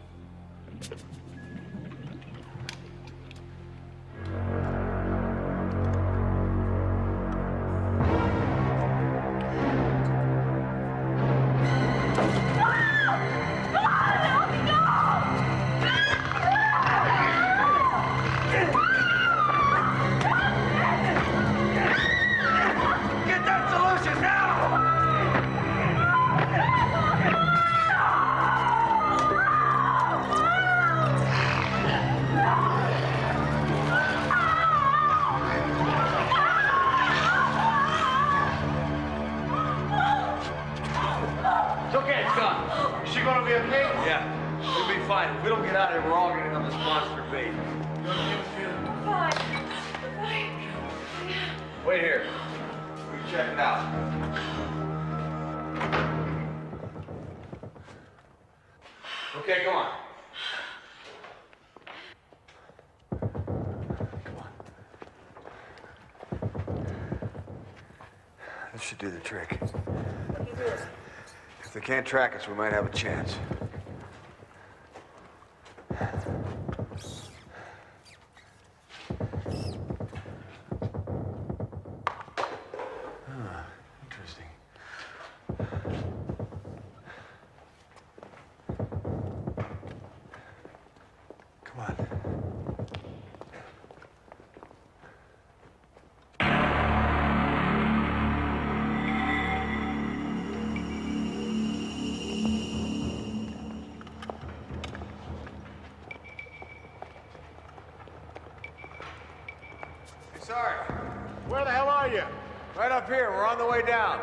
Get that solution now! It's okay, it's gone. Is she gonna be okay? Yeah, we'll be fine. If we don't get out of here, we're all gonna on this monster bait. Fine. Wait here. check it out. Okay, go on. This should do the trick. If they can't track us, we might have a chance. Interesting. Come on. Sarge, Where the hell are you? right up here. We're on the way down.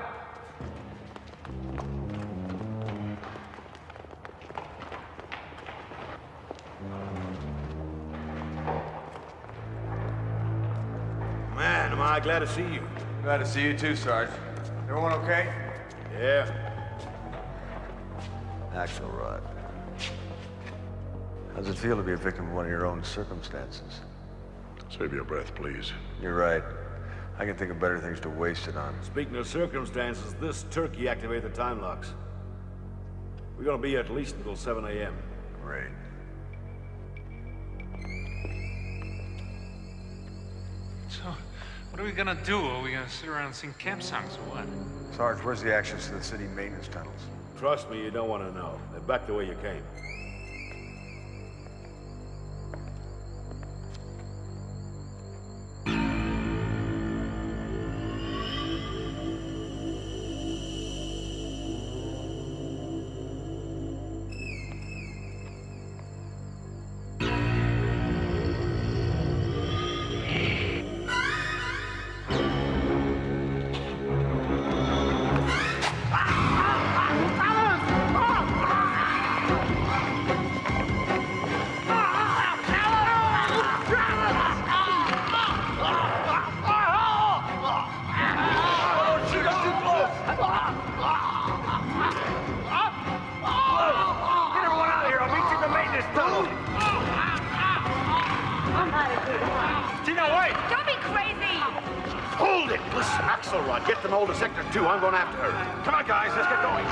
Man, am I glad to see you. Glad to see you too, Sarge. Everyone okay? Yeah. Axelrod. How's it feel to be a victim of one of your own circumstances? Save your breath, please. You're right. I can think of better things to waste it on. Speaking of circumstances, this turkey activated the time locks. We're gonna be here at least until 7 a.m. Great. So, what are we gonna do? Are we gonna sit around and sing camp songs or what? Sarge, where's the access to the city maintenance tunnels? Trust me, you don't want to know. They're back the way you came. Axelrod, get them hold of Sector 2. I'm going after her. Come on, guys, let's get going.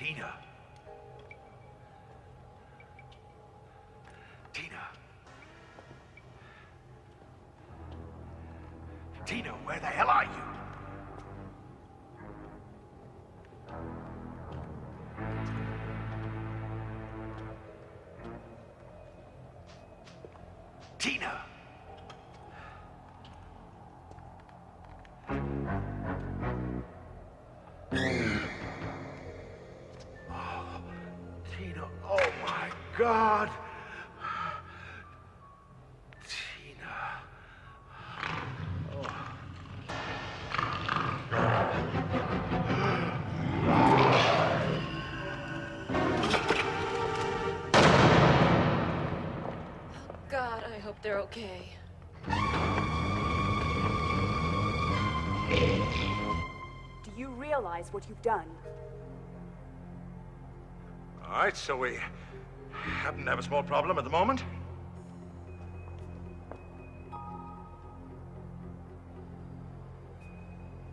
Tina. Tina. Tina, where the hell are you? Tina! Oh, Tina, oh my God! Tina. God, I hope they're okay. Do you realize what you've done? All right, so we happen to have a small problem at the moment.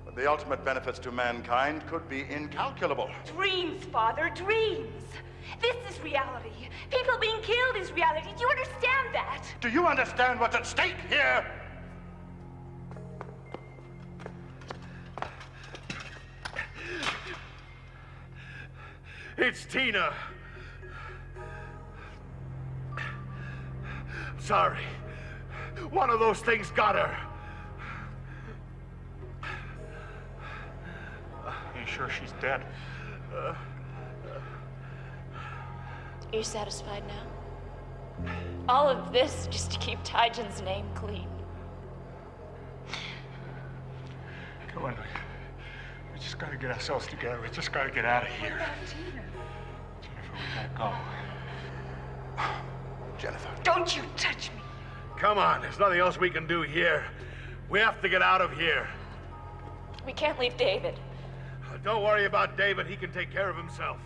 But the ultimate benefits to mankind could be incalculable. Dreams, Father, dreams. This is reality. People being killed is reality. Do you understand that? Do you understand what's at stake here? It's Tina. Sorry. One of those things got her. Are you sure she's dead? Are you satisfied now? All of this just to keep Taijin's name clean. Come on, we just gotta get ourselves together. We just gotta get out of here. Tina? Jennifer, we gotta go. Jennifer. Don't you touch me. Come on, there's nothing else we can do here. We have to get out of here. We can't leave David. Don't worry about David. He can take care of himself.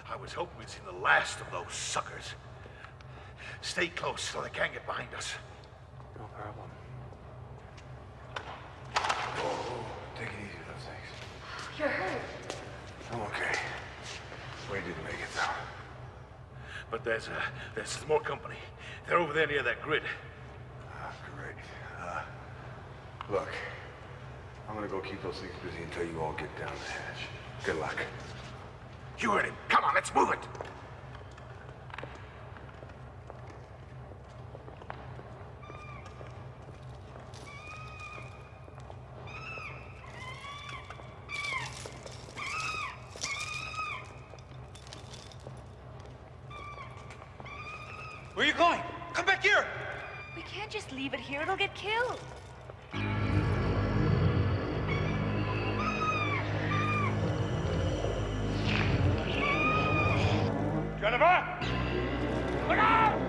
I was hoping we'd seen the last of those suckers. Stay close so they can't get behind us. No problem. Oh, take it easy with those things. You're hurt. I'm okay. Wade didn't make it, though. But there's more company. They're over there near that grid. Great. Look, I'm gonna go keep those things busy until you all get down the hatch. Good luck. You heard him. Come on, let's move it. Where are you going? Come back here! We can't just leave it here. It'll get killed. Jennifer! Look out!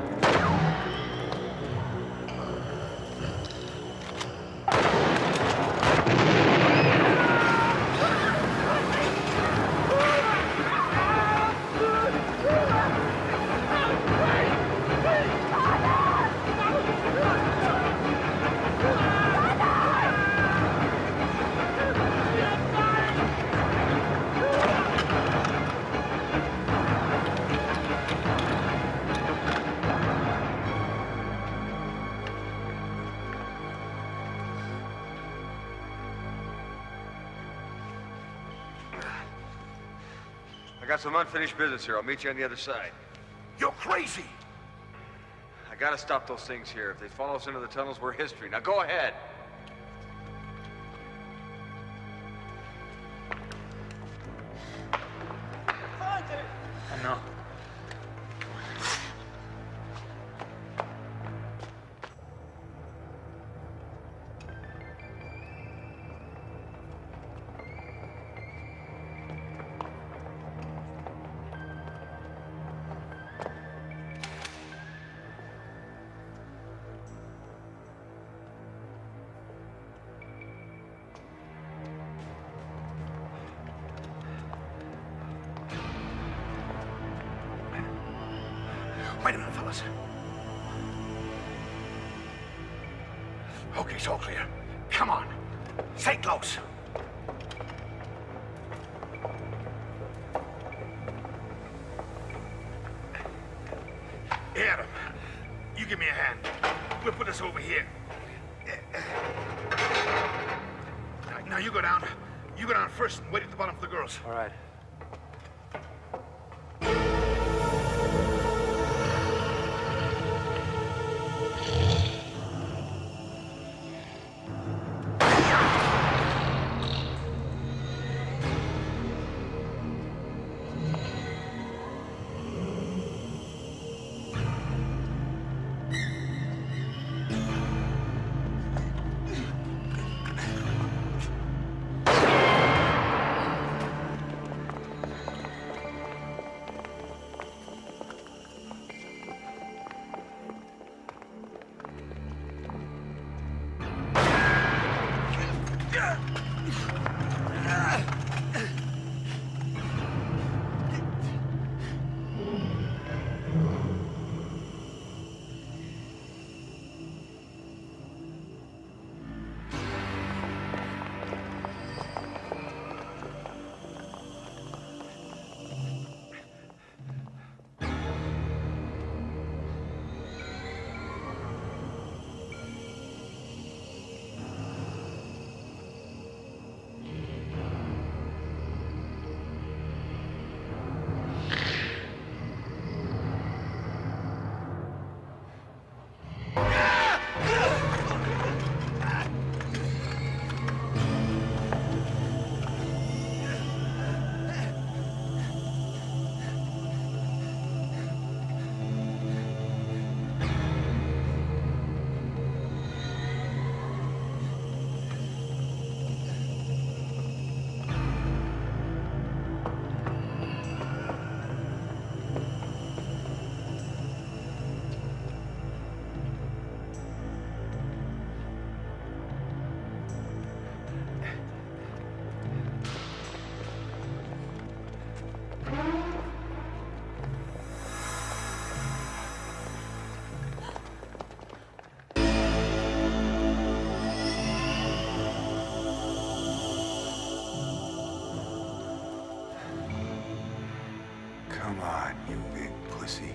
I got some unfinished business here. I'll meet you on the other side. You're crazy! I gotta stop those things here. If they follow us into the tunnels, we're history. Now go ahead. I know. Wait a minute, fellas. Okay, it's all clear. Come on. Stay close. Hey, Adam, you give me a hand. We'll put this over here. Now you go down. You go down first and wait at the bottom for the girls. All right. Come on, you big pussy.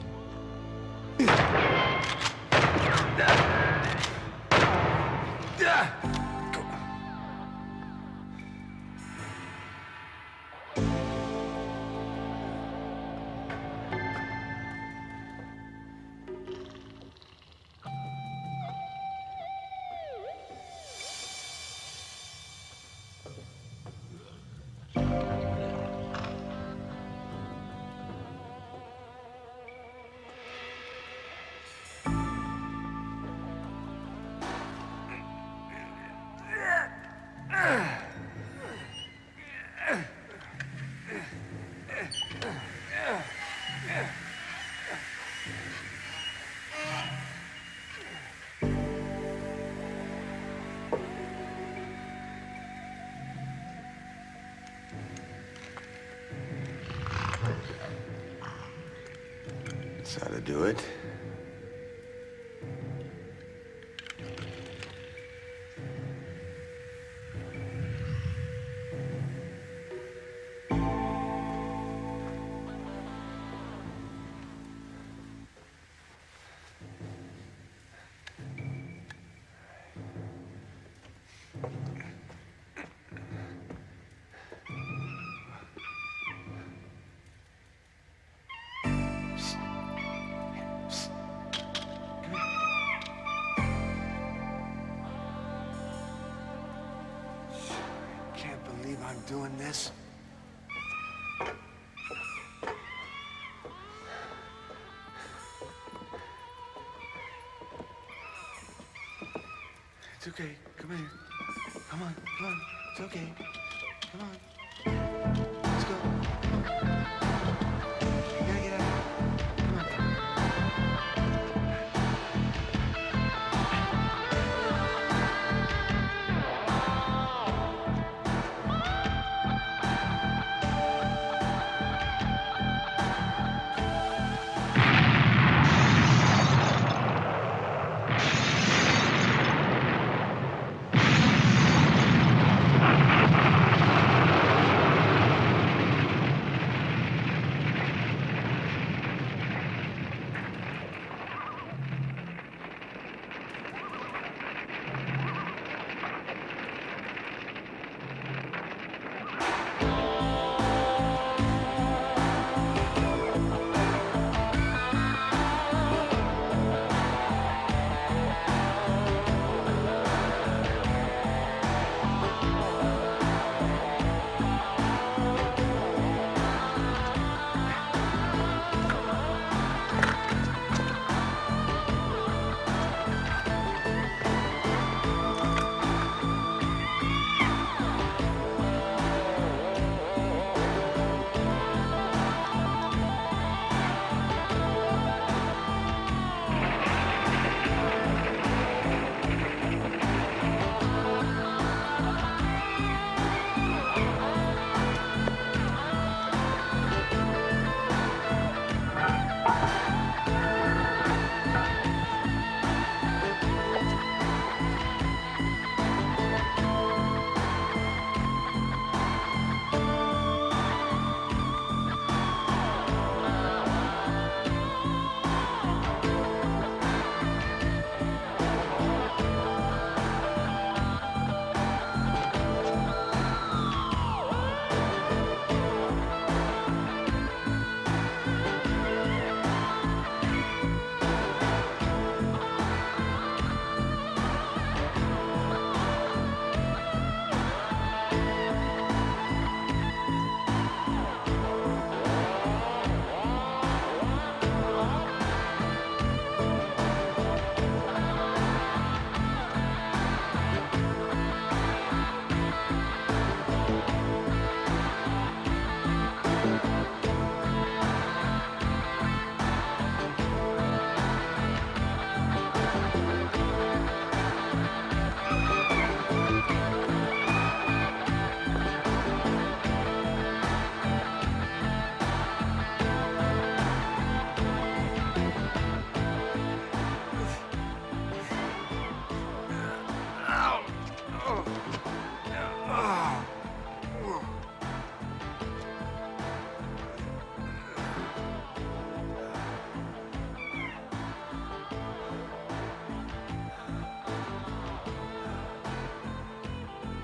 That's how to do it. Can't believe I'm doing this. It's okay. Come here. Come on. Come on. It's okay. Come on. Let's go. Come on. You gotta get out. Come on.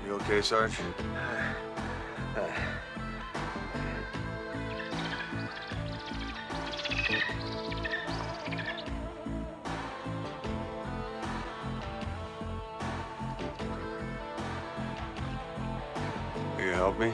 You okay, Sarge? Will you help me?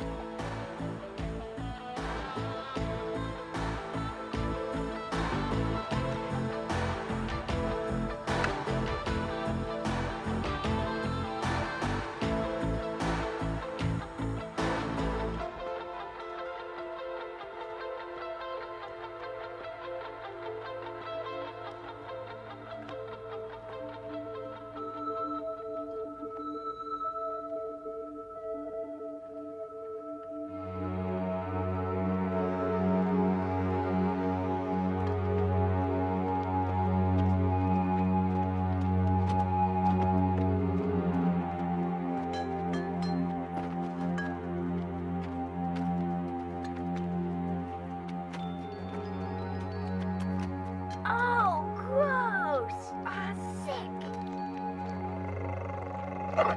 It's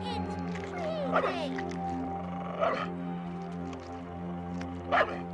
pretty.